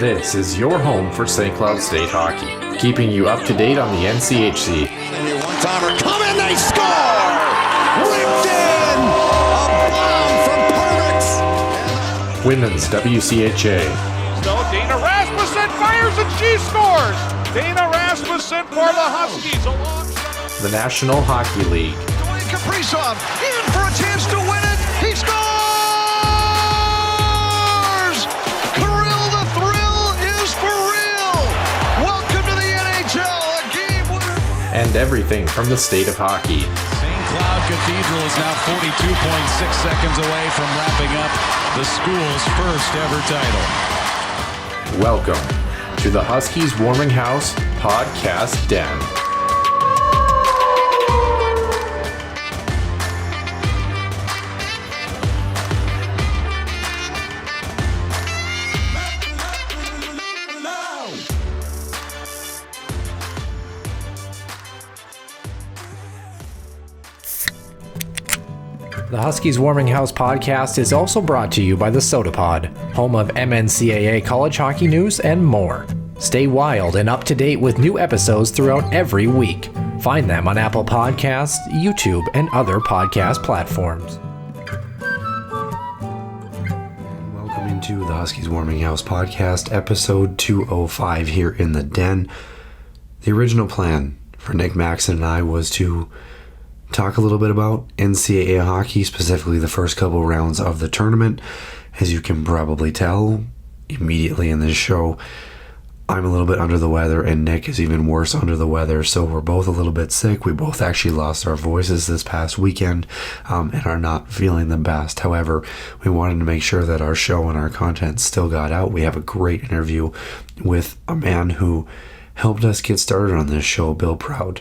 This is your home for St. Cloud State hockey, keeping you up to date on the NCHC. One-timer coming, they score! Ripped in! A bomb from Permix! Women's WCHA. So Dana Rasmussen fires and she scores! Dana Rasmussen for the Huskies alongside The National Hockey League. Dwayne Kaprizov in for a chance to win it! He scores! Kirill, the thrill is for real! Welcome to the NHL, a game winner! And everything from the state of hockey. St. Cloud Cathedral is now 42.6 seconds away from wrapping up the school's first ever title. Welcome to the Huskies Warming House Podcast Den. The Huskies Warming House podcast is also brought to you by the Soda Pod, home of NCAA college hockey news and more. Stay wild and up to date with new episodes throughout every week. Find them on Apple Podcasts, YouTube, and other podcast platforms. Welcome into the Huskies Warming House podcast, episode 205 here in the den. The original plan for Nick Maxon and I was to talk a little bit about NCAA hockey, specifically the first couple rounds of the tournament. As you can probably tell immediately in this show, I'm a little bit under the weather and Nick is even worse under the weather, so we're both a little bit sick. We both actually lost our voices this past weekend and are not feeling the best. However, we wanted to make sure that our show and our content still got out. We have a great interview with a man who helped us get started on this show, Bill Prout,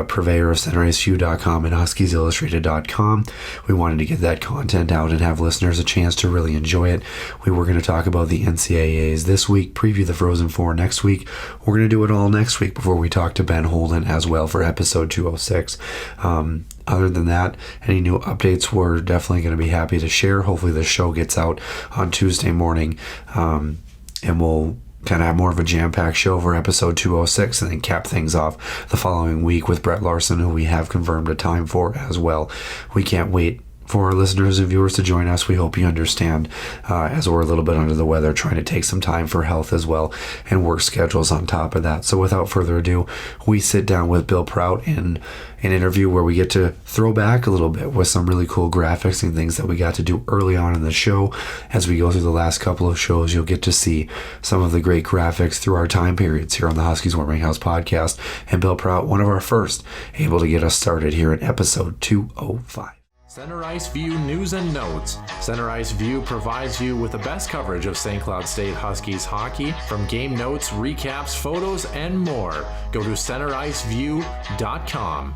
purveyor of CenterIceView.com and HuskiesIllustrated.com. We wanted to get that content out and have listeners a chance to really enjoy it. We were going to talk about the NCAAs this week, preview the Frozen Four next week. We're going to do it all next week before we talk to Ben Holden as well for episode 206. Other than that, any new updates we're definitely going to be happy to share. Hopefully the show gets out on Tuesday morning, and we'll kind of have more of a jam-packed show for episode 206 and then cap things off the following week with Brett Larson, who we have confirmed a time for as well. We can't wait for our listeners and viewers to join us. We hope you understand as we're a little bit under the weather, trying to take some time for health as well and work schedules on top of that. So without further ado, we sit down with Bill Prout in an interview where we get to throw back a little bit with some really cool graphics and things that we got to do early on in the show. As we go through the last couple of shows, you'll get to see some of the great graphics through our time periods here on the Huskies Warming House podcast. And Bill Prout, one of our first, able to get us started here in episode 205. Center Ice View News and Notes. Center Ice View provides you with the best coverage of St. Cloud State Huskies hockey, from game notes, recaps, photos, and more. Go to CenterIceView.com.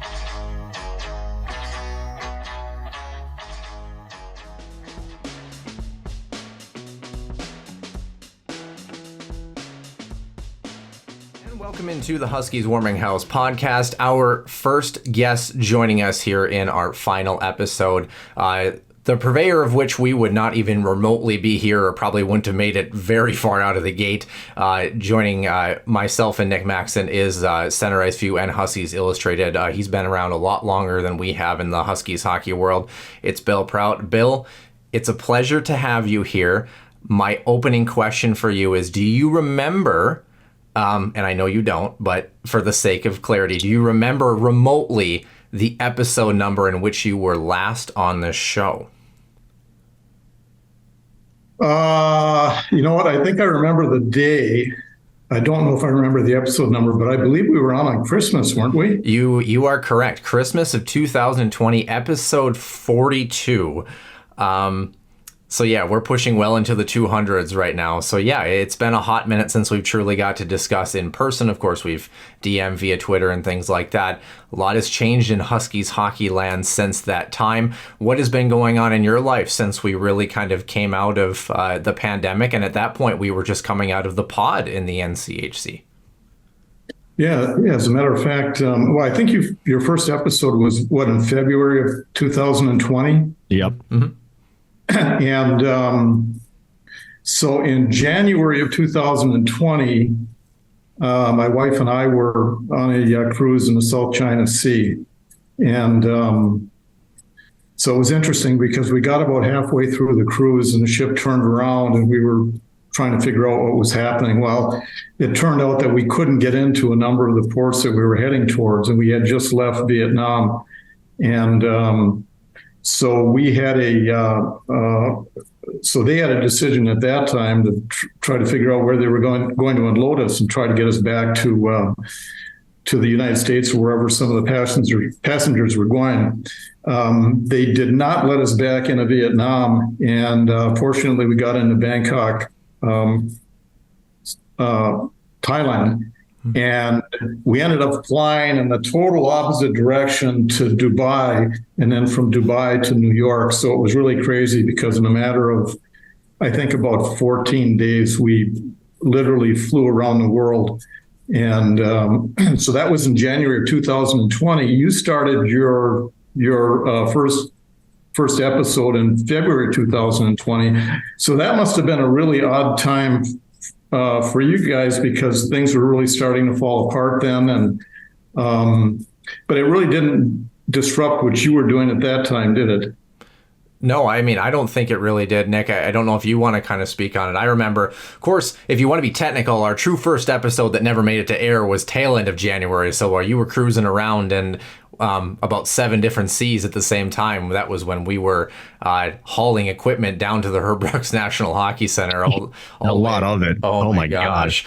Welcome into the Huskies Warming House podcast. Our first guest joining us here in our final episode, the purveyor of which we would not even remotely be here, or probably wouldn't have made it very far out of the gate. Joining myself and Nick Maxon is Center Ice View and Huskies Illustrated. He's been around a lot longer than we have in the Huskies hockey world. It's Bill Prout. Bill, it's a pleasure to have you here. My opening question for you is, do you remember, and I know you don't, but for the sake of clarity, do you remember remotely the episode number in which you were last on this show? You know what? I think I remember the day. I don't know if I remember the episode number, but I believe we were on Christmas, weren't we? You are correct. Christmas of 2020, episode 42. So yeah, we're pushing well into the 200s right now. So yeah, it's been a hot minute since we've truly got to discuss in person. Of course, we've DM'd via Twitter and things like that. A lot has changed in Huskies hockey land since that time. What has been going on in your life since we really kind of came out of the pandemic? And at that point, we were just coming out of the pod in the NCHC. Yeah. As a matter of fact, well, I think your first episode was in February of 2020. Yep. And So in January of 2020, my wife and I were on a cruise in the South China Sea. And so it was interesting because we got about halfway through the cruise and the ship turned around and we were trying to figure out what was happening. Well, it turned out that we couldn't get into a number of the ports that we were heading towards, and we had just left Vietnam. And so we had so they had a decision at that time to try to figure out where they were going to unload us and try to get us back to the United States or wherever some of the passengers were going. They did not let us back into Vietnam, and fortunately we got into Bangkok, Thailand, and we ended up flying in the total opposite direction to Dubai, and then from Dubai to New York. So it was really crazy because in a matter of, I think, about 14 days, we literally flew around the world. And so that was in January of 2020. You started your first episode in February 2020. So that must have been a really odd time for you guys because things were really starting to fall apart then. And but it really didn't disrupt what you were doing at that time, did it? No, I mean, I don't think it really did, Nick. I don't know if you want to kind of speak on it. I remember, of course, if you want to be technical, our true first episode that never made it to air was tail end of January. So while you were cruising around and about 7 different seas at the same time, that was when we were hauling equipment down to the Herb Brooks National Hockey Center. A lot of it. Oh my gosh.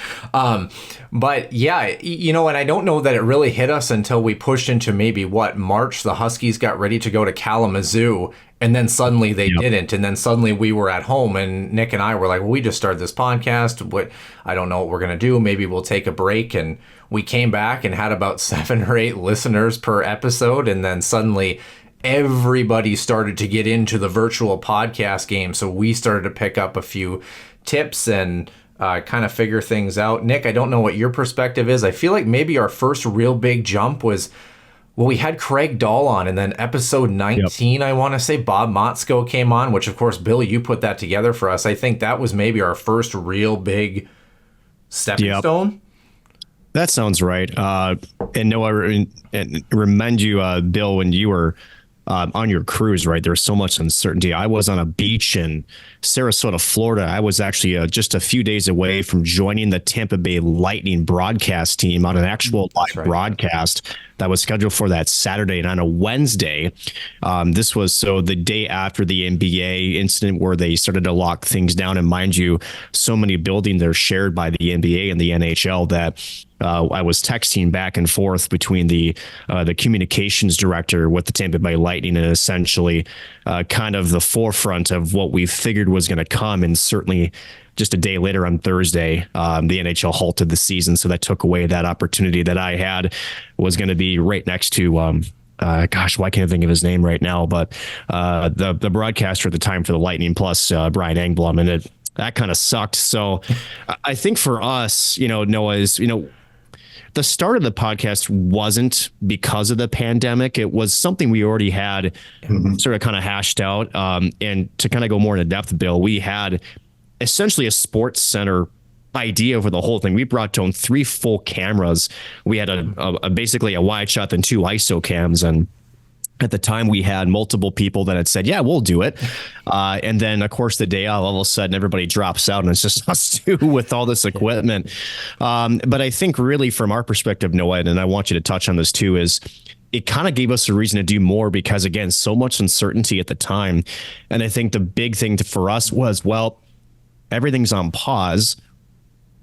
But yeah, you know, and I don't know that it really hit us until we pushed into maybe March. The Huskies got ready to go to Kalamazoo. And then suddenly they didn't. And then suddenly we were at home and Nick and I were like, well, we just started this podcast. I don't know what we're going to do. Maybe we'll take a break. And we came back and had about 7 or 8 listeners per episode. And then suddenly everybody started to get into the virtual podcast game. So we started to pick up a few tips and kind of figure things out. Nick, I don't know what your perspective is. I feel like maybe our first real big jump was, well, we had Craig Dahl on, and then episode 19, I want to say, Bob Motzko came on, which, of course, Bill, you put that together for us. I think that was maybe our first real big stepping stone. That sounds right. And Noah, and remind you, Bill, when you were on your cruise, right, there was so much uncertainty. I was on a beach in Sarasota, Florida. I was actually just a few days away from joining the Tampa Bay Lightning broadcast team on an actual live broadcast that was scheduled for that Saturday. And on a Wednesday, this was so the day after the NBA incident where they started to lock things down. And mind you, so many buildings are shared by the NBA and the NHL that I was texting back and forth between the communications director with the Tampa Bay Lightning and essentially kind of the forefront of what we figured was going to come. And certainly just a day later on Thursday, the NHL halted the season. So that took away that opportunity that I had, was going to be right next to, gosh, why can't I think of his name right now? But the broadcaster at the time for the Lightning plus Brian Engblom, and that kind of sucked. So I think for us, Noah, is, the start of the podcast wasn't because of the pandemic. It was something we already had sort of kind of hashed out. And to kind of go more into depth, Bill, we had essentially a sports center idea for the whole thing. We brought down 3 full cameras. We had a basically a wide shot and 2 ISO cams. And at the time we had multiple people that had said, yeah, we'll do it. And then of course the day all of a sudden everybody drops out and it's just us 2 with all this equipment. But I think really from our perspective, Noah, and I want you to touch on this too, is it kind of gave us a reason to do more because again, so much uncertainty at the time. And I think the big thing for us was, well, everything's on pause.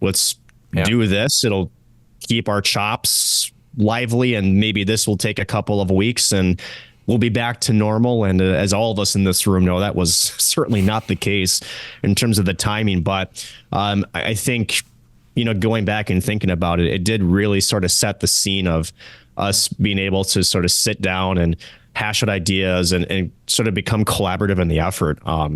Let's do this. It'll keep our chops lively, and maybe this will take a couple of weeks and we'll be back to normal. And as all of us in this room know, that was certainly not the case in terms of the timing. But I think, going back and thinking about it, it did really sort of set the scene of us being able to sort of sit down and hash out ideas and sort of become collaborative in the effort. I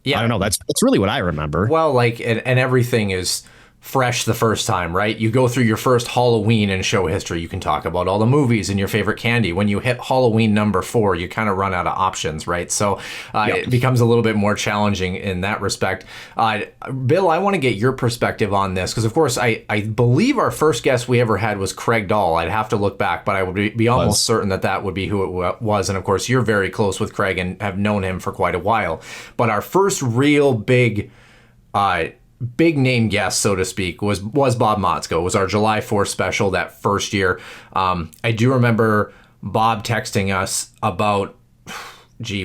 don't know. That's really what I remember. Well, and everything is fresh the first time, right? You go through your first Halloween in show history. You can talk about all the movies and your favorite candy. When you hit Halloween number 4, you kind of run out of options, right? So it becomes a little bit more challenging in that respect. Bill, I want to get your perspective on this because, of course, I believe our first guest we ever had was Craig Dahl. I'd have to look back, but I would be almost certain that would be who it was. And, of course, you're very close with Craig and have known him for quite a while. But our first real big name guest, so to speak, was Bob Motzko. It was our July 4th special that first year. I do remember Bob texting us about,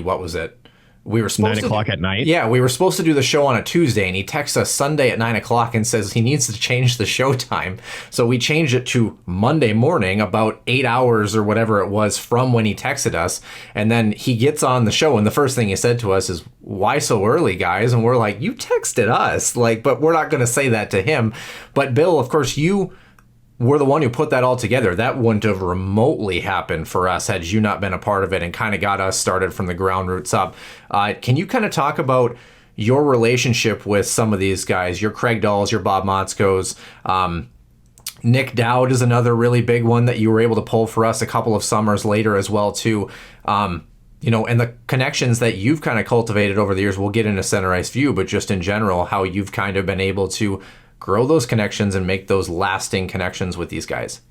what was it? We were supposed 9 o'clock at night. Yeah, we were supposed to do the show on a Tuesday, and he texts us Sunday at 9 o'clock and says he needs to change the show time. So we changed it to Monday morning, about 8 hours or whatever it was from when he texted us. And then he gets on the show, and the first thing he said to us is, "Why so early, guys?" And we're like, "You texted us," but we're not going to say that to him. But Bill, of course, you were the one who put that all together. That wouldn't have remotely happened for us had you not been a part of it and kind of got us started from the ground roots up. Can you kind of talk about your relationship with some of these guys, your Craig Dahls, your Bob Motzkos? Nick Dowd is another really big one that you were able to pull for us a couple of summers later as well, too. And the connections that you've kind of cultivated over the years. We'll get into Center Ice View, but just in general, how you've kind of been able to grow those connections and make those lasting connections with these guys.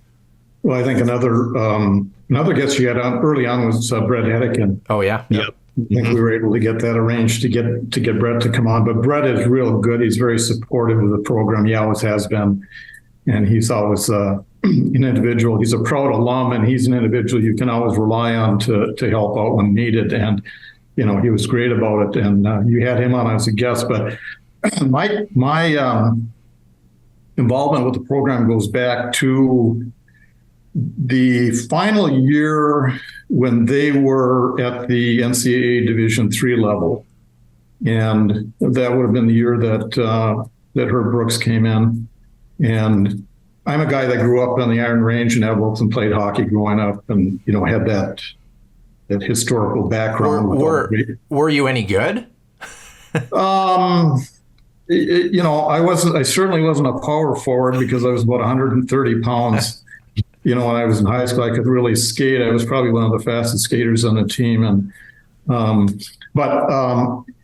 Well, I think another guest you had on early on was Brett Hedican. Oh yeah. Yep. I think we were able to get that arranged to get Brett to come on. But Brett is real good. He's very supportive of the program. He always has been, and he's always an individual. He's a Prout alum, and he's an individual you can always rely on to help out when needed. And he was great about it. And you had him on as a guest, but my involvement with the program goes back to the final year when they were at the NCAA Division III level. And that would have been the year that Herb Brooks came in. And I'm a guy that grew up on the Iron Range in Evelton, played hockey growing up, and had that historical background. Were you any good? I certainly wasn't a power forward because I was about 130 pounds. When I was in high school, I could really skate. I was probably one of the fastest skaters on the team. And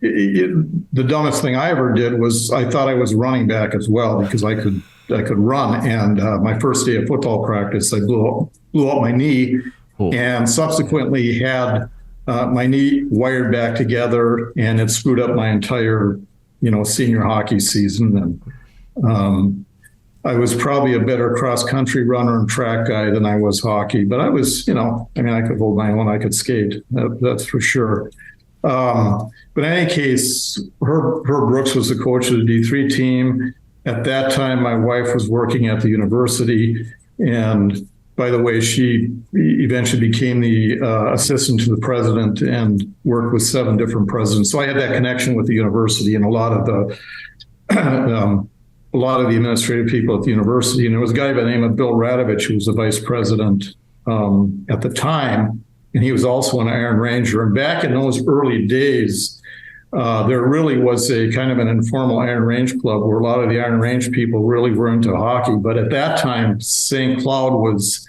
the dumbest thing I ever did was I thought I was running back as well because I could run. And my first day of football practice, I blew out my knee, and subsequently had my knee wired back together, and it screwed up my entire senior hockey season. And I was probably a better cross-country runner and track guy than I was hockey. But I was, I could hold my own. I could skate. That's for sure. But in any case, Herb Brooks was the coach of the D3 team. At that time, my wife was working at the university. And by the way, she eventually became the assistant to the president and worked with 7 different presidents. So I had that connection with the university and a lot of the administrative people at the university. And there was a guy by the name of Bill Radovich, who was the vice president at the time, and he was also an Iron Ranger. And back in those early days, there really was a kind of an informal Iron Range club where a lot of the Iron Range people really were into hockey. But at that time, St. Cloud was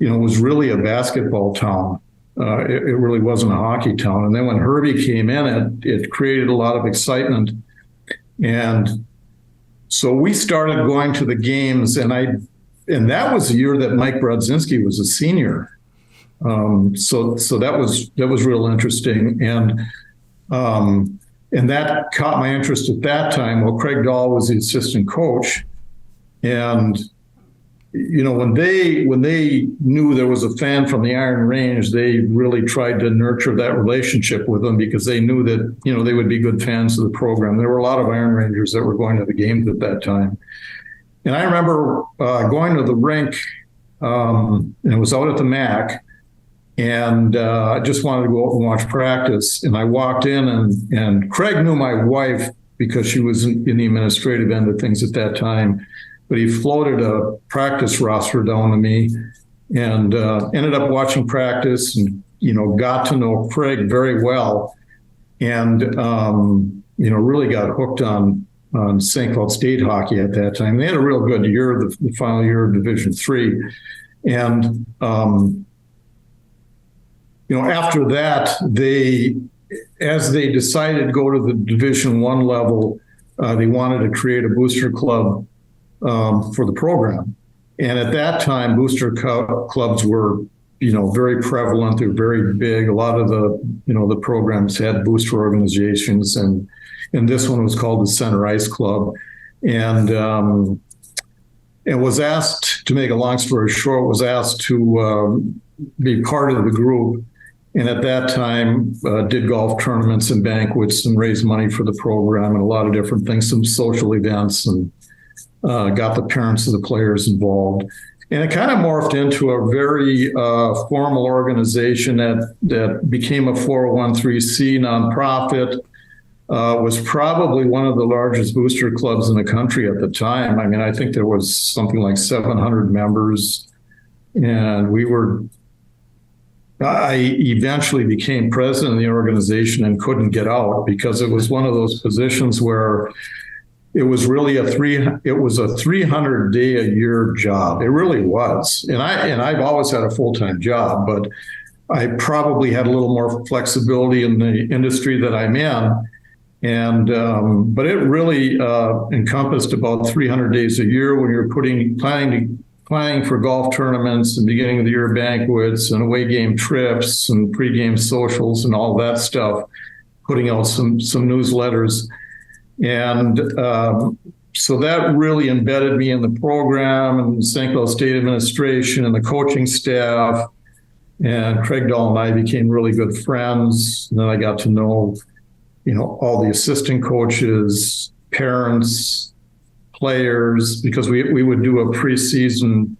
really a basketball town. It really wasn't a hockey town. And then when Herbie came in, it created a lot of excitement. And so we started going to the games, and that was the year that Mike Brodzinski was a senior. So that was real interesting. And that caught my interest at that time. Well, Craig Dahl was the assistant coach, and when they knew there was a fan from the Iron Range, they really tried to nurture that relationship with them because they knew that they would be good fans of the program. There were a lot of Iron Rangers that were going to the games at that time, and I remember going to the rink, and it was out at the MAC. And I just wanted to go out and watch practice. And I walked in, and Craig knew my wife because she was in the administrative end of things at that time. But he floated a practice roster down to me, and ended up watching practice and, got to know Craig very well. And, really got hooked on on St. Cloud State hockey at that time. They had a real good year, the final year of Division III. And, after that, as they decided to go to the Division I level, they wanted to create a booster club for the program. And at that time, booster clubs were, very prevalent. They were very big. A lot of the programs had booster organizations, and this one was called the Center Ice Club. And was asked, to make a long story short, was asked to be part of the group. And at that time, did golf tournaments and banquets and raised money for the program and a lot of different things, some social events, and got the parents of the players involved. And it kind of morphed into a very formal organization that became a 401(c) nonprofit. Was probably one of the largest booster clubs in the country at the time. I mean, I think there was something like 700 members, and I eventually became president of the organization and couldn't get out because it was one of those positions where it was really a 300-day-a-year job. It really was. And I've always had a full-time job, but I probably had a little more flexibility in the industry that I'm in. And but it really encompassed about 300 days a year when you're planning for golf tournaments and beginning of the year banquets and away game trips and pregame socials and all that stuff, putting out some newsletters. And so that really embedded me in the program and St. Cloud State administration and the coaching staff. And Craig Dahl and I became really good friends. And then I got to know, all the assistant coaches, parents, players, because we would do a preseason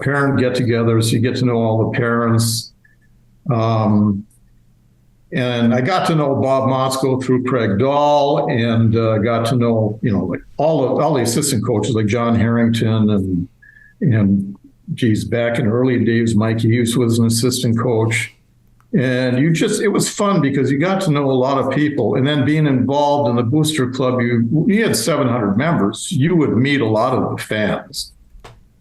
parent get-together, so you get to know all the parents. And I got to know Bob Motzko through Craig Dahl, and got to know, like all the assistant coaches, like John Harrington, and geez, back in early days, Mike Hughes was an assistant coach. And it was fun because you got to know a lot of people. And then being involved in the booster club, you had 700 members. You would meet a lot of the fans.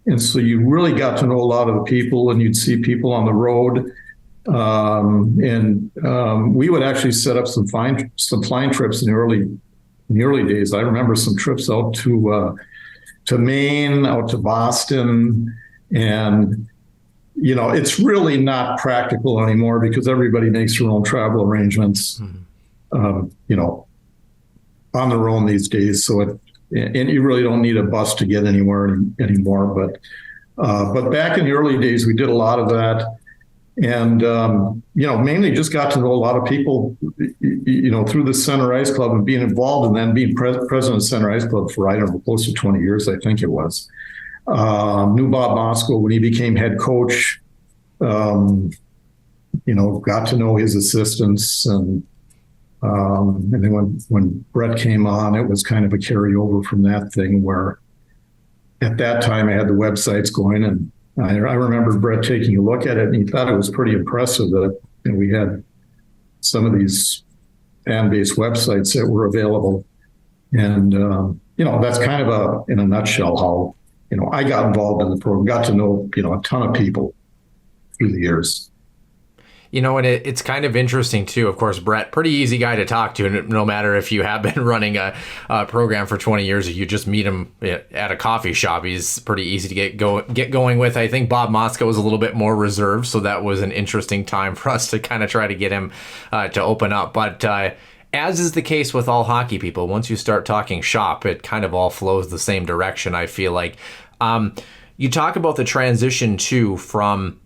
And so you really got to know a lot of the people, and you'd see people on the road. We would actually set up some flying trips in the early days. I remember some trips out to Maine, out to Boston, and it's really not practical anymore because everybody makes their own travel arrangements, on their own these days. So and you really don't need a bus to get anywhere anymore. But back in the early days, we did a lot of that. And, mainly just got to know a lot of people, through the Center Ice Club and being involved, and then being president of Center Ice Club for, close to 20 years, I think it was. Knew Bob Motzko when he became head coach, got to know his assistants. And then when Brett came on, it was kind of a carryover from that thing where at that time I had the websites going, and I remember Brett taking a look at it, and he thought it was pretty impressive that we had some of these fan-based websites that were available. And, that's kind of in a nutshell how, I got involved in the program, got to know, a ton of people through the years. And it's kind of interesting, too. Of course, Brett, pretty easy guy to talk to, no matter if you have been running a program for 20 years or you just meet him at a coffee shop. He's pretty easy to get going with. I think Bob Motzko was a little bit more reserved, so that was an interesting time for us to kind of try to get him to open up. But as is the case with all hockey people, once you start talking shop, it kind of all flows the same direction, I feel like. You talk about the transition, too, from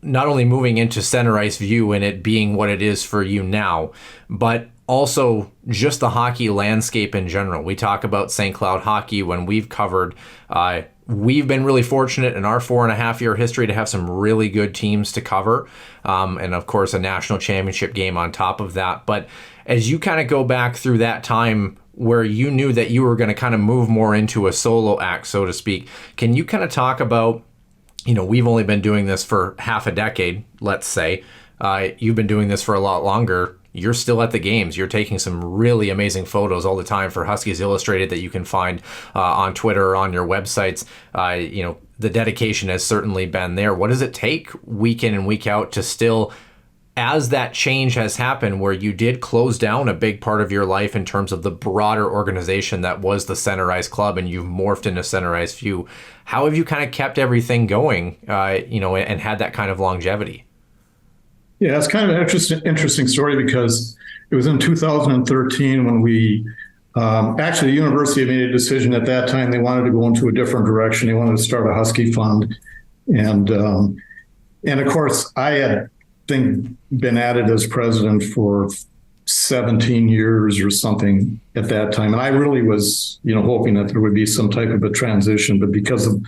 not only moving into Center Ice View and it being what it is for you now, but also just the hockey landscape in general. We talk about St. Cloud hockey when we've covered. We've been really fortunate in our 4.5-year history to have some really good teams to cover. And of course, a national championship game on top of that. But as you kind of go back through that time where you knew that you were going to kind of move more into a solo act, so to speak, can you kind of talk about, we've only been doing this for half a decade, let's say. You've been doing this for a lot longer. you're still at the games. You're taking some really amazing photos all the time for Huskies Illustrated that you can find on Twitter or on your websites. The dedication has certainly been there. What does it take week in and week out to still, as that change has happened where you did close down a big part of your life in terms of the broader organization that was the Center Ice Club and you've morphed into Center Ice View, how have you kind of kept everything going, and had that kind of longevity? Yeah, it's kind of an interesting story because it was in 2013 when we actually the university made a decision at that time. They wanted to go into a different direction. They wanted to start a Husky fund, and of course I had been at it as president for 17 years or something at that time, and I really was hoping that there would be some type of a transition, but because of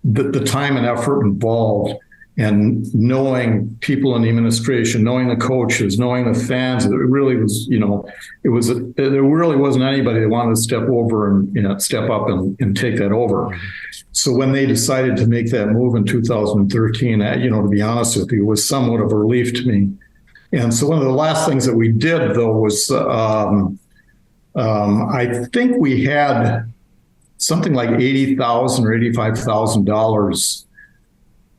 the time and effort involved, and knowing people in the administration, knowing the coaches, knowing the fans, it really was, there really wasn't anybody that wanted to step over and step up and take that over. So when they decided to make that move in 2013, to be honest with you, it was somewhat of a relief to me. And so one of the last things that we did, though, was I think we had something like $80,000 or $85,000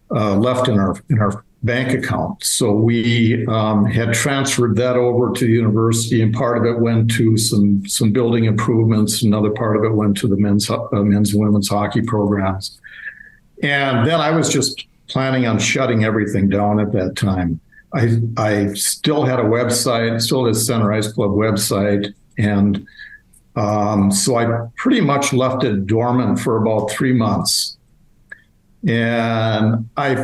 left in our bank account. So we had transferred that over to the university, and part of it went to some building improvements. Another part of it went to the men's and women's hockey programs. And then I was just planning on shutting everything down at that time. I still had a website, still had a Center Ice Club website, and so I pretty much left it dormant for about 3 months. And I,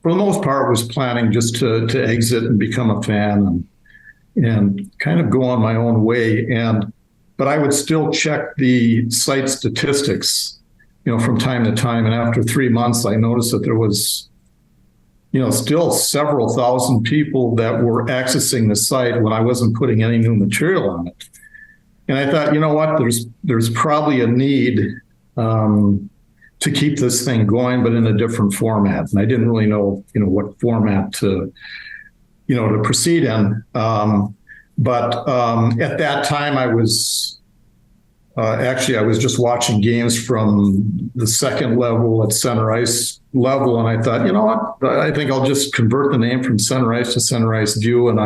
for the most part, was planning just to exit and become a fan and kind of go on my own way. But I would still check the site statistics, from time to time. And after 3 months, I noticed that there was, still several thousand people that were accessing the site when I wasn't putting any new material on it. And I thought, what, there's probably a need to keep this thing going, but in a different format. And I didn't really know, what format to proceed in. But at that time, I was just watching games from the second level at Center Ice level, and I thought, what, I think I'll just convert the name from Center Ice to Center Ice View, and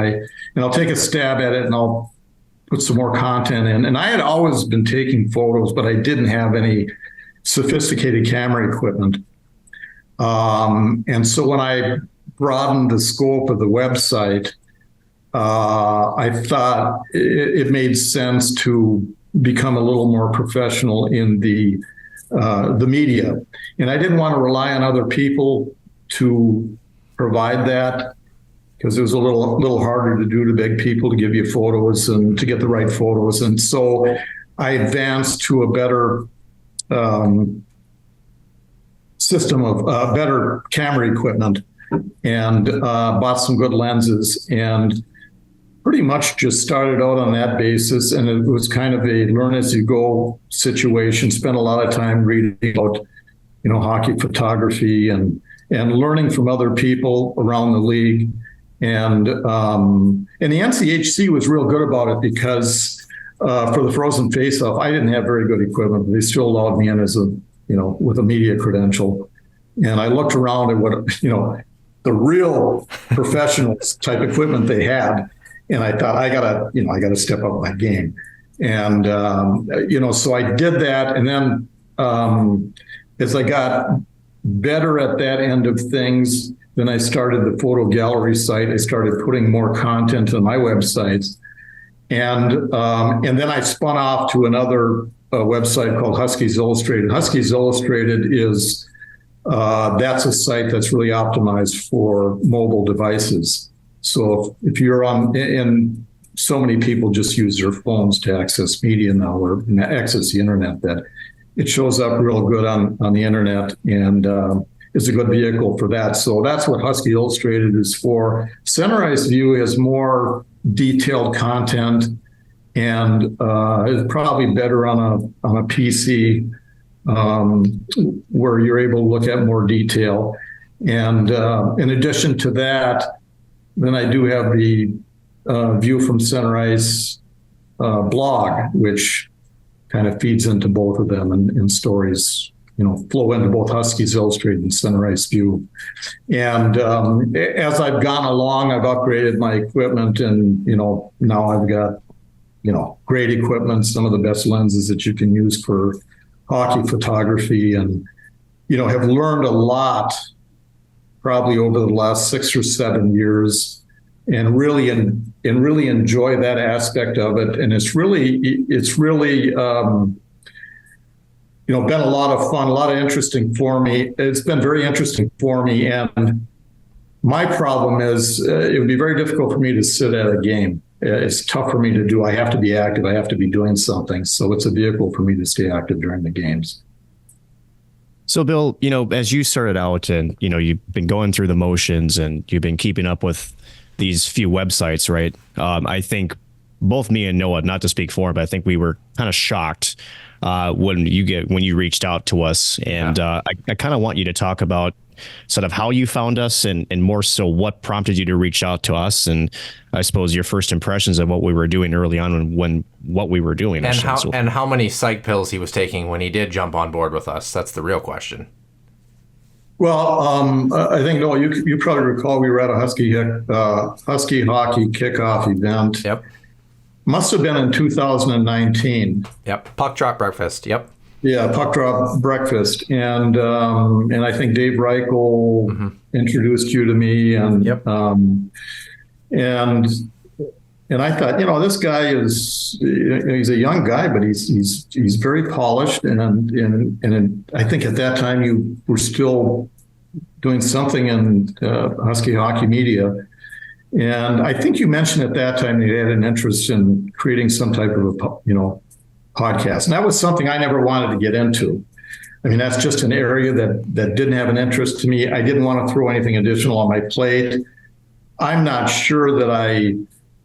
I'll take a stab at it, and I'll put some more content in. And I had always been taking photos, but I didn't have any sophisticated camera equipment. And so when I broadened the scope of the website, I thought it made sense to become a little more professional in the media. And I didn't want to rely on other people to provide that, because it was a little harder to do to beg people to give you photos and to get the right photos. And so I advanced to a better system of better camera equipment, and bought some good lenses, and pretty much just started out on that basis. And it was kind of a learn as you go situation. Spent a lot of time reading about, hockey photography and learning from other people around the league. And the NCHC was real good about it, because for the frozen face-off, I didn't have very good equipment, but they still allowed me in as with a media credential. And I looked around at what, the real professional type equipment they had. And I thought, I gotta step up my game. And, so I did that. And then as I got better at that end of things, then I started the photo gallery site. I started putting more content on my websites. And then I spun off to another website called Huskies Illustrated. Huskies Illustrated is that's a site that's really optimized for mobile devices. So if you're and so many people just use their phones to access media now, or access the internet, that it shows up real good on the internet, and is a good vehicle for that. So that's what Husky Illustrated is for. Center Ice View has more detailed content, and is probably better on a PC, where you're able to look at more detail. And in addition to that, then I do have the View from Center Ice blog, which kind of feeds into both of them, and stories, flow into both Huskies Illustrated and Center Ice View. And as I've gone along, I've upgraded my equipment, and now I've got great equipment, some of the best lenses that you can use for hockey photography, and have learned a lot probably over the last 6 or 7 years, and really enjoy that aspect of it. And it's really been a lot of fun, a lot of interesting for me. It's been very interesting for me. And my problem is it would be very difficult for me to sit at a game. It's tough for me to do. I have to be active. I have to be doing something. So it's a vehicle for me to stay active during the games. So, Bill, as you started out and, you've been going through the motions and you've been keeping up with these few websites, right? I think both me and Noah, not to speak for him, but I think we were kind of shocked when you reached out to us. And I kind of want you to talk about sort of how you found us and more so what prompted you to reach out to us. And I suppose your first impressions of what we were doing early on when what we were doing. And how many psych pills he was taking when he did jump on board with us. That's the real question. Well, I think, Noel, you probably recall we were at a Husky hockey kickoff event. Yep. Must have been in 2019. Yep. Puck drop breakfast. Yep. Yeah, puck drop breakfast, and I think Dave Reichel introduced you to me, and yep. And I thought, this guy he's a young guy, but he's very polished, and I think at that time you were still doing something in Husky hockey media, and I think you mentioned at that time that you had an interest in creating some type of a podcast, and that was something I never wanted to get into. I mean, that's just an area that didn't have an interest to me. I didn't want to throw anything additional on my plate. I'm not sure that I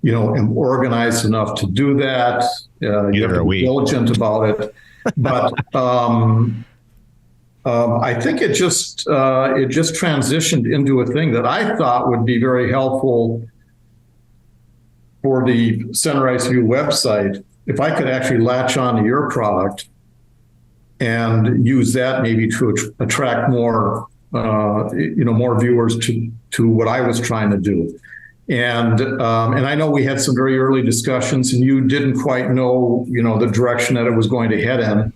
am organized enough to do that. You have to be diligent about it. But I think it just transitioned into a thing that I thought would be very helpful for the Center Ice View website. If I could actually latch on to your product and use that maybe to attract more, more viewers to what I was trying to do. And I know we had some very early discussions, and you didn't quite know, the direction that it was going to head in.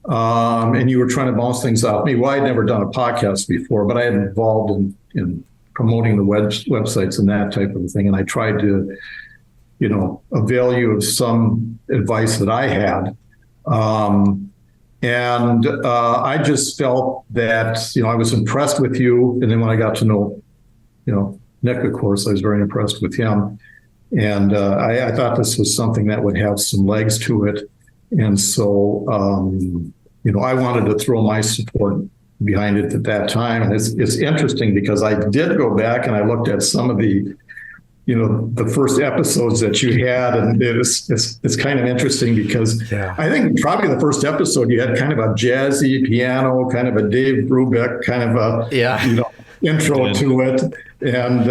And you were trying to bounce things off me. Well, I'd never done a podcast before, but I had been involved in promoting the websites and that type of thing. And I tried to, avail you of some advice that I had. And I just felt that, I was impressed with you. And then when I got to know, Nick, of course, I was very impressed with him. And I thought this was something that would have some legs to it. And so, I wanted to throw my support behind it at that time. And it's interesting because I did go back and I looked at some of the, the first episodes that you had, and it's kind of interesting because I think probably the first episode you had kind of a jazzy piano, kind of a Dave Brubeck kind of a intro to it, and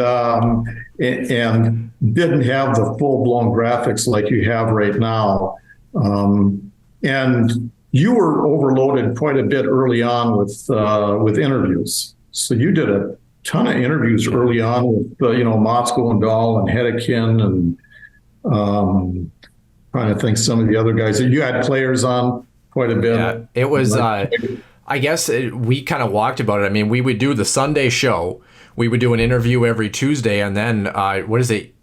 didn't have the full blown graphics like you have right now. And you were overloaded quite a bit early on with interviews. So you did a ton of interviews early on with, Motzko and Dahl and Hedekin and trying to think some of the other guys. You had players on quite a bit. Yeah, it was, I guess we kind of walked about it. I mean, we would do the Sunday show. We would do an interview every Tuesday. And then,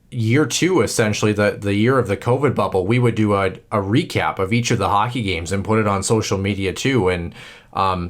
year two, essentially, the year of the COVID bubble, we would do a recap of each of the hockey games and put it on social media too. And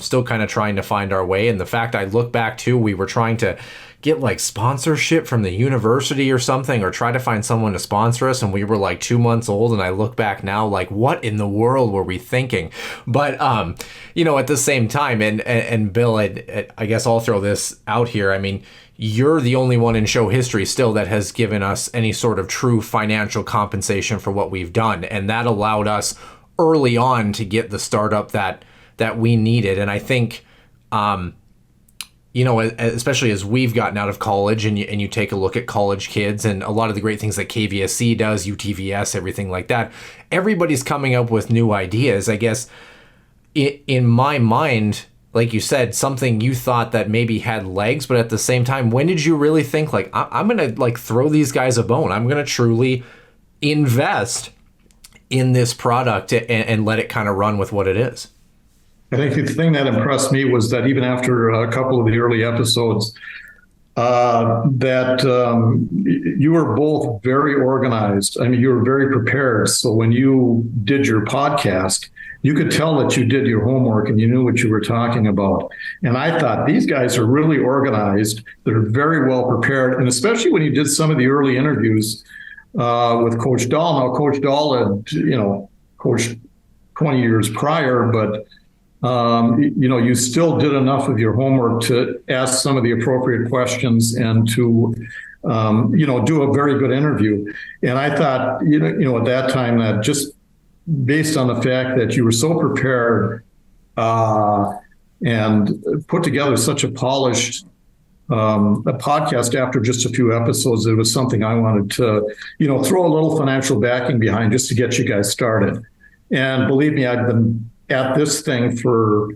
still kind of trying to find our way. And the fact I look back too, we were trying to get like sponsorship from the university or something, or try to find someone to sponsor us. And we were like 2 months old. And I look back now, like, what in the world were we thinking? But, at the same time, and Bill, I guess I'll throw this out here. I mean, you're the only one in show history still that has given us any sort of true financial compensation for what we've done. And that allowed us early on to get the startup that we needed. And I think, you know, especially as we've gotten out of college and you take a look at college kids and a lot of the great things that KVSC does, UTVS, everything like that, everybody's coming up with new ideas. I guess in my mind, like you said, something you thought that maybe had legs, but at the same time, when did you really think like, I'm going to like throw these guys a bone? I'm going to truly invest in this product and let it kind of run with what it is. I think the thing that impressed me was that even after a couple of the early episodes, you were both very organized. I mean, you were very prepared. So when you did your podcast, you could tell that you did your homework and you knew what you were talking about. And I thought these guys are really organized. They're very well prepared. And especially when you did some of the early interviews with Coach Dahl. Now, Coach Dahl had, coached 20 years prior, but you still did enough of your homework to ask some of the appropriate questions and to, do a very good interview. And I thought, at that time that just based on the fact that you were so prepared and put together such a polished a podcast after just a few episodes, it was something I wanted to, throw a little financial backing behind just to get you guys started. And believe me, I've been at this thing for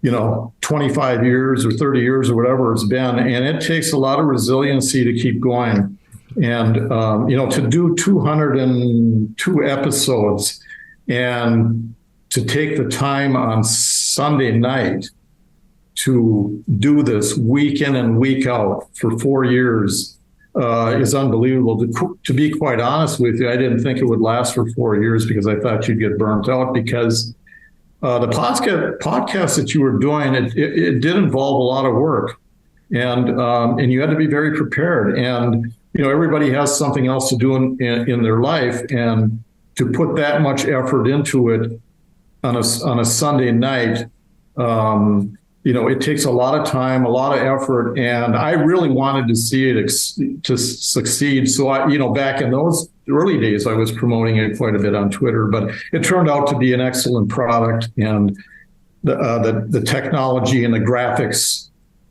25 years or 30 years or whatever it's been, and it takes a lot of resiliency to keep going. And to do 202 episodes and to take the time on Sunday night to do this week in and week out for 4 years is unbelievable. To be quite honest with you, I didn't think it would last for 4 years because I thought you'd get burnt out, because the podcast that you were doing, it did involve a lot of work, and you had to be very prepared. And everybody has something else to do in their life, and to put that much effort into it on a Sunday night, it takes a lot of time, a lot of effort, and I really wanted to see it to succeed. So back in those early days, I was promoting it quite a bit on Twitter, but it turned out to be an excellent product, and the technology and the graphics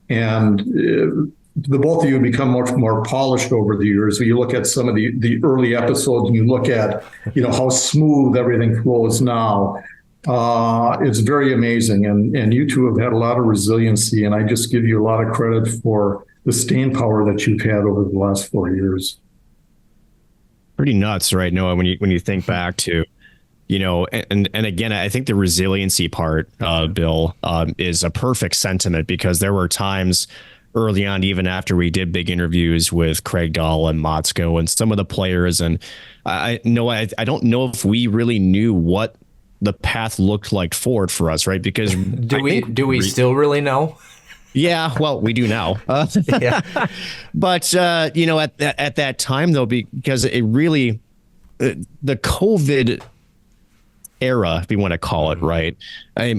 and the both of you become much more polished over the years. So you look at some of the early episodes and you look at, how smooth everything flows now. It's very amazing. And you two have had a lot of resiliency, and I just give you a lot of credit for the staying power that you've had over the last 4 years. Pretty nuts, right, Noah, when you think back to, and again, I think the resiliency part, Bill, is a perfect sentiment, because there were times early on, even after we did big interviews with Craig Dahl and Motzko and some of the players. And I don't know if we really knew what the path looked like forward for us, right? Because do we still really know? Yeah, well, we do now. Yeah. But, at that time, though, because it really, the COVID era, if you want to call it, right?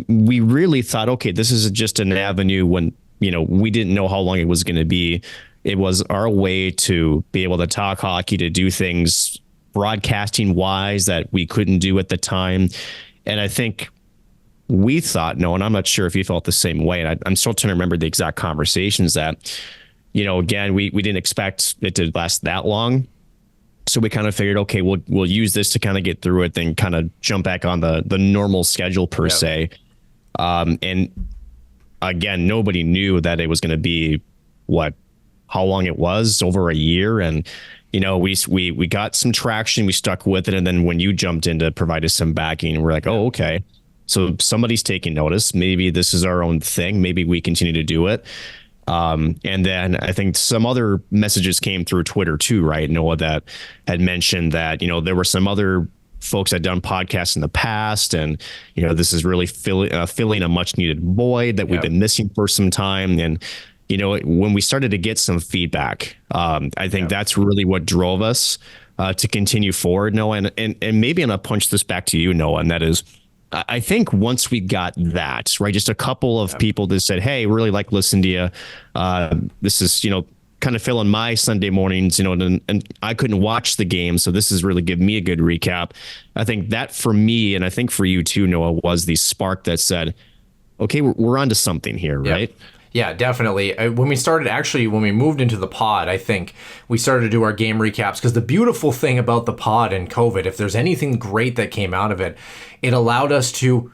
We really thought, okay, this is just an avenue when, we didn't know how long it was going to be. It was our way to be able to talk hockey, to do things broadcasting wise that we couldn't do at the time. And I think we thought, no, and I'm not sure if you felt the same way. And I'm still trying to remember the exact conversations that, again, we didn't expect it to last that long. So we kind of figured, okay, we'll use this to kind of get through it, then kind of jump back on the normal schedule per se. And again, nobody knew that it was going to be how long it was, over a year. And, we got some traction, we stuck with it. And then when you jumped in to provide us some backing, we're like, oh, okay. So somebody's taking notice. Maybe this is our own thing. Maybe we continue to do it. And then I think some other messages came through Twitter too, right, Noah, that had mentioned that, there were some other folks that had done podcasts in the past, and, this is really filling a much needed void that we've been missing for some time. And, when we started to get some feedback, I think that's really what drove us to continue forward, Noah. And maybe I'm going to punch this back to you, Noah, and that is, I think once we got that, right, just a couple of people that said, hey, really like listening to you. This is, kind of filling my Sunday mornings, and I couldn't watch the game. So this is really giving me a good recap. I think that for me, and I think for you too, Noah, was the spark that said, okay, we're onto something here, right? Yeah, definitely. When we moved into the pod, I think we started to do our game recaps, because the beautiful thing about the pod and COVID, if there's anything great that came out of it, it allowed us to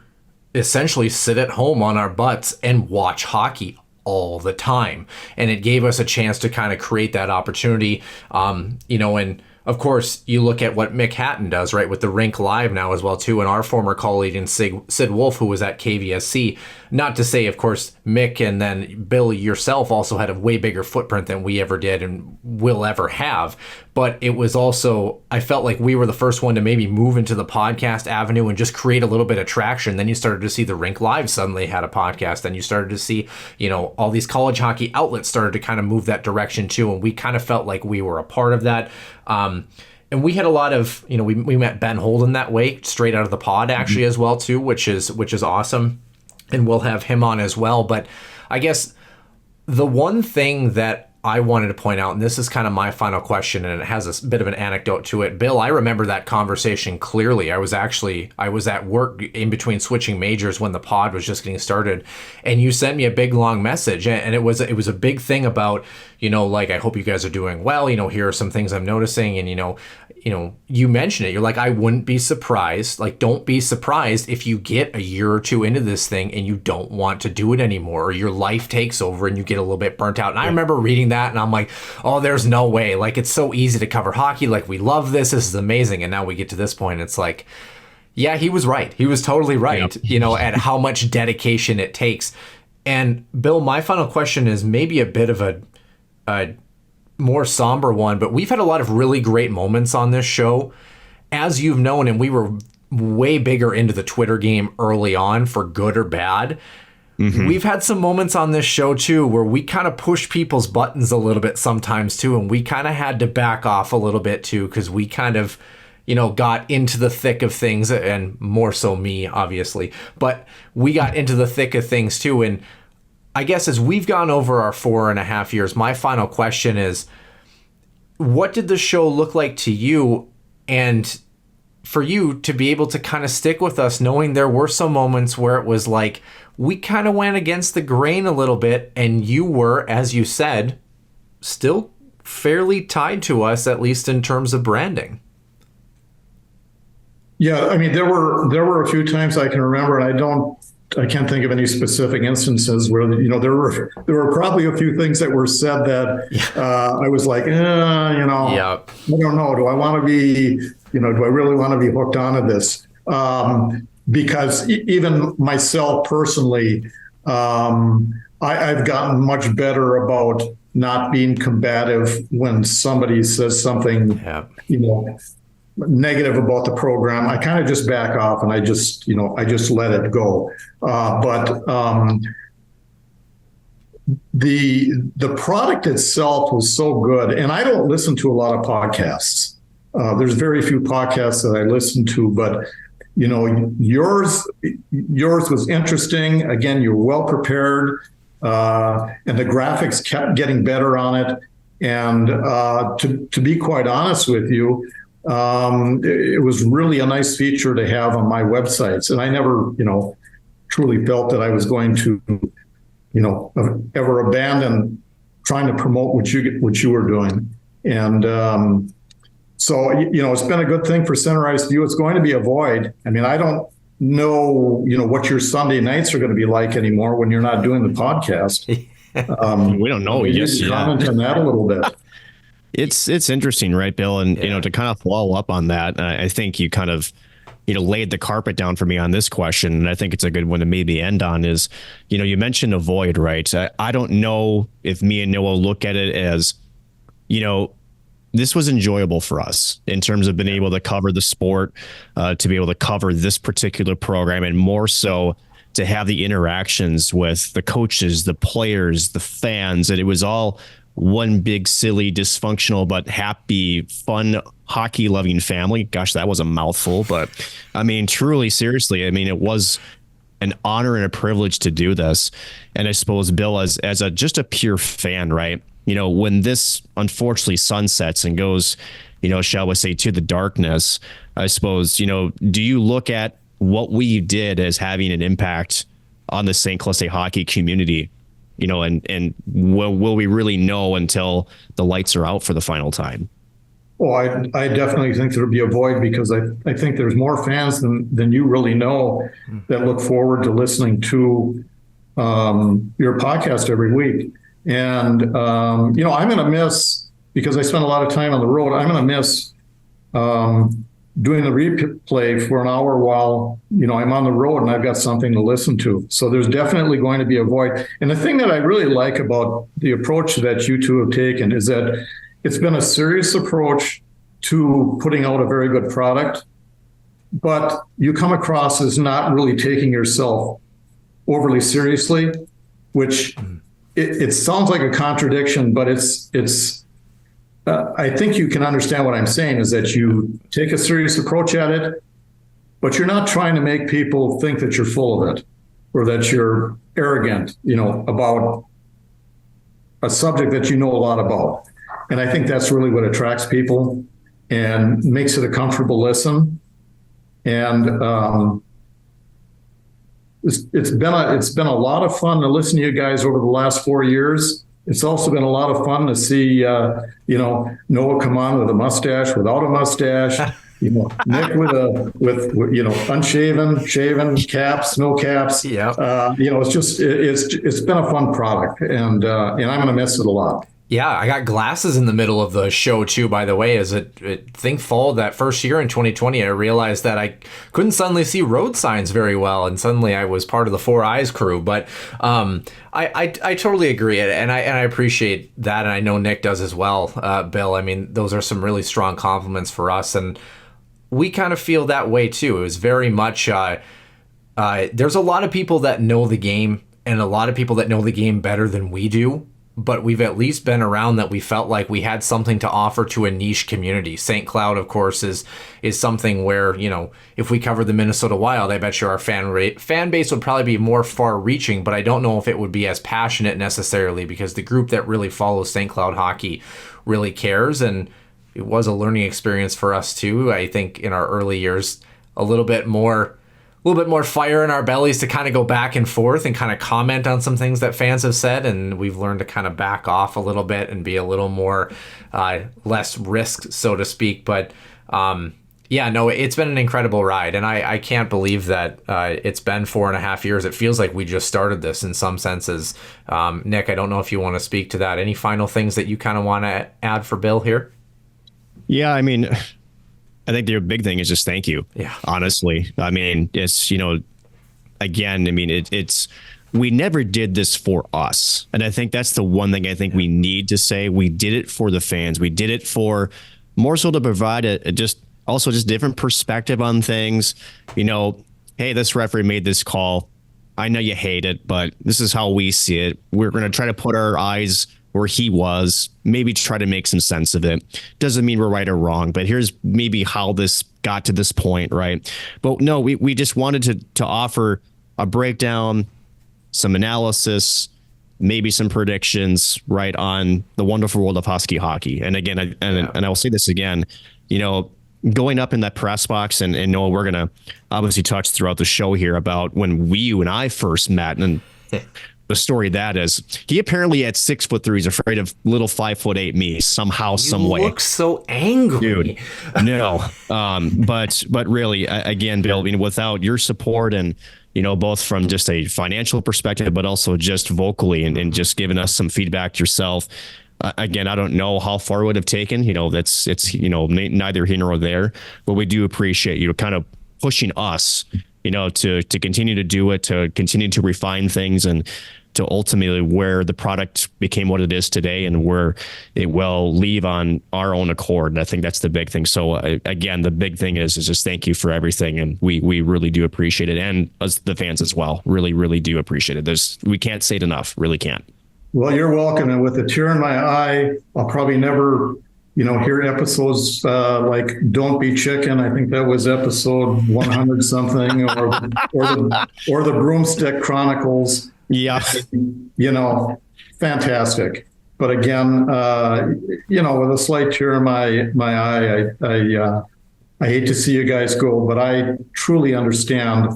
essentially sit at home on our butts and watch hockey all the time. And it gave us a chance to kind of create that opportunity, and of course, you look at what Mick Hatton does, right, with the Rink Live now as well, too, and our former colleague in Sid Wolf, who was at KVSC. Not to say, of course, Mick and then Bill, yourself, also had a way bigger footprint than we ever did and will ever have. But it was also, I felt like we were the first one to maybe move into the podcast avenue and just create a little bit of traction. Then you started to see the Rink Live suddenly had a podcast. Then you started to see, all these college hockey outlets started to kind of move that direction too. And we kind of felt like we were a part of that. And we had a lot of, we met Ben Holden that way, straight out of the pod actually as well too, which is awesome. And we'll have him on as well. But I guess the one thing that I wanted to point out, and this is kind of my final question, and it has a bit of an anecdote to it. Bill, I remember that conversation clearly. I was at work in between switching majors when the pod was just getting started, and you sent me a big long message, and it was a big thing about, I hope you guys are doing well. Here are some things I'm noticing, and you mentioned it. You're like, I wouldn't be surprised. Like, don't be surprised if you get a year or two into this thing and you don't want to do it anymore, or your life takes over and you get a little bit burnt out. And I remember reading that and I'm like, oh, there's no way. Like, it's so easy to cover hockey. Like, we love this. This is amazing. And now we get to this point. It's like, yeah, he was right. He was totally right, at how much dedication it takes. And Bill, my final question is maybe a bit of a more somber one, but we've had a lot of really great moments on this show, as you've known, and we were way bigger into the Twitter game early on, for good or bad. Mm-hmm. We've had some moments on this show too where we kind of push people's buttons a little bit sometimes too, and we kind of had to back off a little bit too, because we kind of got into the thick of things, and more so me, obviously, but we got into the thick of things too. And I guess as we've gone over our 4.5 years, my final question is, what did the show look like to you, and for you to be able to kind of stick with us, knowing there were some moments where it was like we kind of went against the grain a little bit, and you were, as you said, still fairly tied to us, at least in terms of branding? Yeah, I mean, there were a few times I can remember, and I can't think of any specific instances where, there were probably a few things that were said that I was like, I don't know. Do I want to be, do I really want to be hooked onto this? Because even myself personally, I've gotten much better about not being combative when somebody says something, negative about the program. I kind of just back off and I just let it go. But the product itself was so good, and I don't listen to a lot of podcasts. There's very few podcasts that I listen to, but yours was interesting. Again, you're well prepared, and the graphics kept getting better on it. And to be quite honest with you, it was really a nice feature to have on my websites. And I never, truly felt that I was going to, ever abandon trying to promote what you were doing. And so, it's been a good thing for Center Ice View. It's going to be a void. I mean, I don't know, what your Sunday nights are going to be like anymore when you're not doing the podcast. We don't know. Yes, comment on that a little bit. It's interesting, right, Bill? And, to kind of follow up on that, I think you kind of, laid the carpet down for me on this question. And I think it's a good one to maybe end on is, you mentioned a void, right? I don't know if me and Noah look at it as, this was enjoyable for us in terms of being able to cover the sport, to be able to cover this particular program, and more so to have the interactions with the coaches, the players, the fans. And it was all one big, silly, dysfunctional, but happy, fun, hockey-loving family. Gosh, that was a mouthful. But I mean, truly, seriously, I mean, it was an honor and a privilege to do this. And I suppose, Bill, as just a pure fan, right? When this unfortunately sunsets and goes, shall we say, to the darkness, I suppose, do you look at what we did as having an impact on the St. Cloud State hockey community, and will we really know until the lights are out for the final time? Well, I definitely think there'll be a void, because I think there's more fans than you really know that look forward to listening to your podcast every week. And, I'm going to miss, because I spend a lot of time on the road, I'm going to miss doing the replay for an hour while, I'm on the road and I've got something to listen to. So there's definitely going to be a void. And the thing that I really like about the approach that you two have taken is that it's been a serious approach to putting out a very good product, but you come across as not really taking yourself overly seriously, which it sounds like a contradiction, but it's I think you can understand what I'm saying, is that you take a serious approach at it, but you're not trying to make people think that you're full of it or that you're arrogant, about a subject that you know a lot about. And I think that's really what attracts people and makes it a comfortable listen. And it's been a lot of fun to listen to you guys over the last 4 years. It's also been a lot of fun to see, Noah come on with a mustache, without a mustache, Nick with unshaven, shaven, caps, no caps. Yeah. It's been a fun product, and I'm going to miss it a lot. Yeah, I got glasses in the middle of the show too, by the way. As it thing followed that first year in 2020, I realized that I couldn't suddenly see road signs very well, and suddenly I was part of the Four Eyes crew. But I totally agree, and I appreciate that, and I know Nick does as well, Bill. I mean, those are some really strong compliments for us, and we kind of feel that way too. It was very much there's a lot of people that know the game, and a lot of people that know the game better than we do. But we've at least been around that we felt like we had something to offer to a niche community. St. Cloud, of course, is something where, if we covered the Minnesota Wild, I bet you our fan base would probably be more far-reaching, but I don't know if it would be as passionate necessarily, because the group that really follows St. Cloud hockey really cares, and it was a learning experience for us too. I think in our early years, a little bit more fire in our bellies to kind of go back and forth and kind of comment on some things that fans have said. And we've learned to kind of back off a little bit and be a little more less risk, so to speak. But it's been an incredible ride. And I can't believe that it's been 4.5 years. It feels like we just started this in some senses. Nick, I don't know if you want to speak to that. Any final things that you kind of want to add for Bill here? Yeah, I mean, I think the big thing is just thank you. Yeah. Honestly, I mean, it's, again, I mean, it's we never did this for us. And I think that's the one thing I think we need to say. We did it for the fans. We did it for more so to provide a just different perspective on things. Hey, this referee made this call. I know you hate it, but this is how we see it. We're going to try to put our eyes where he was, maybe try to make some sense of it. Doesn't mean we're right or wrong, but here's maybe how this got to this point, right? But no, we just wanted to offer a breakdown, some analysis, maybe some predictions, right, on the wonderful world of Husky hockey. And again, and I'll say this again, going up in that press box, and Noah, we're going to obviously touch throughout the show here about when you and I first met, and the story that is, he apparently at 6'3" is afraid of little 5'8" me somehow, some way. Looks so angry, dude. No, but really, again, Bill, without your support and both from just a financial perspective, but also just vocally and just giving us some feedback yourself. Again, I don't know how far it would have taken. It's neither here nor there, but we do appreciate you kind of pushing us, to continue to do it, to continue to refine things, and to ultimately where the product became what it is today and where it will leave on our own accord. And I think that's the big thing. So again, the big thing is just thank you for everything. And we really do appreciate it. And us, the fans as well, really, really do appreciate it. We can't say it enough, really can't. Well, you're welcome. And with a tear in my eye, I'll probably never, hear episodes like "Don't Be Chicken." I think that was episode 100 something, or the Broomstick Chronicles. Yeah, fantastic. But again, with a slight tear in my eye, I hate to see you guys go, but I truly understand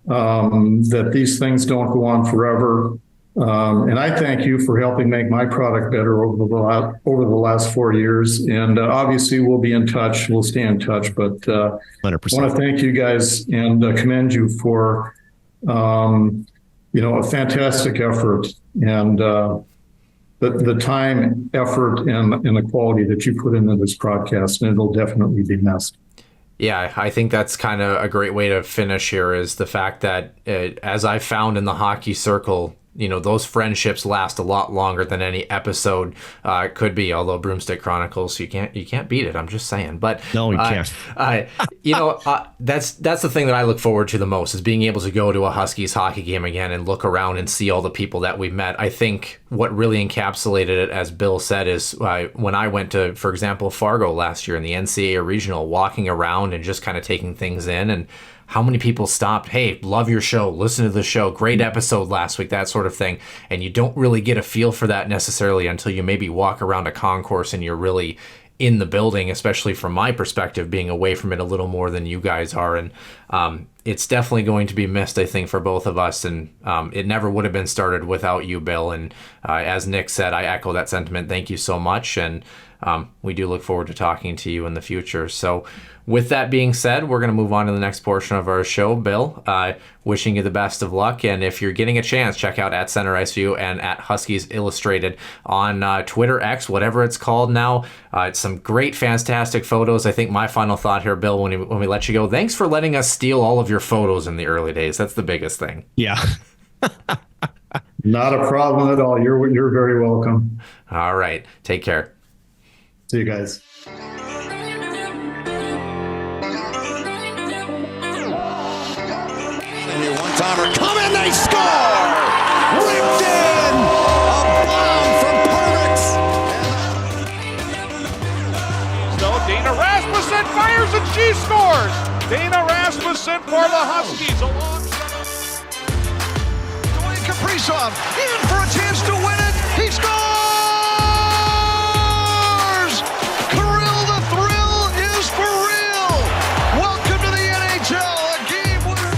that these things don't go on forever. And I thank you for helping make my product better over the last 4 years. And obviously, we'll be in touch. We'll stay in touch. But 100%. I want to thank you guys and commend you for, a fantastic effort and the time, effort, and the quality that you put into this broadcast. And it'll definitely be missed. Yeah, I think that's kind of a great way to finish here is the fact that as I found in the hockey circle, those friendships last a lot longer than any episode could be. Although Broomstick Chronicles, you can't beat it. I'm just saying. But no, you can't. That's the thing that I look forward to the most is being able to go to a Huskies hockey game again and look around and see all the people that we met. I think what really encapsulated it, as Bill said, is when I went to, for example, Fargo last year in the NCAA regional, walking around and just kind of taking things in and how many people stopped, hey, love your show, listen to the show, great episode last week, that sort of thing. And you don't really get a feel for that necessarily until you maybe walk around a concourse and you're really in the building, especially from my perspective, being away from it a little more than you guys are. And it's definitely going to be missed, I think, for both of us. And it never would have been started without you, Bill. And as Nick said, I echo that sentiment. Thank you so much. And we do look forward to talking to you in the future. So with that being said, we're going to move on to the next portion of our show. Bill, wishing you the best of luck. And if you're getting a chance, check out at Center Ice View and at Huskies Illustrated on Twitter, X, whatever it's called now. It's some great, fantastic photos. I think my final thought here, Bill, when we let you go, thanks for letting us steal all of your photos in the early days. That's the biggest thing. Yeah. Not a problem at all. You're very welcome. All right. Take care. See you guys. One-timer coming, they score! Ripped in! A bomb from Pervix! So Dana Rasmussen fires and she scores! Dana Rasmussen for the Huskies alongside Dwayne Kaprizov in for a chance to win it! He scores! Kirill the Thrill is for real! Welcome to the NHL! A game winner!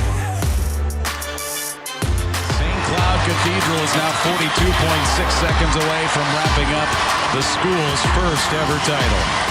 Cathedral is now 42.6 seconds away from wrapping up the school's first ever title.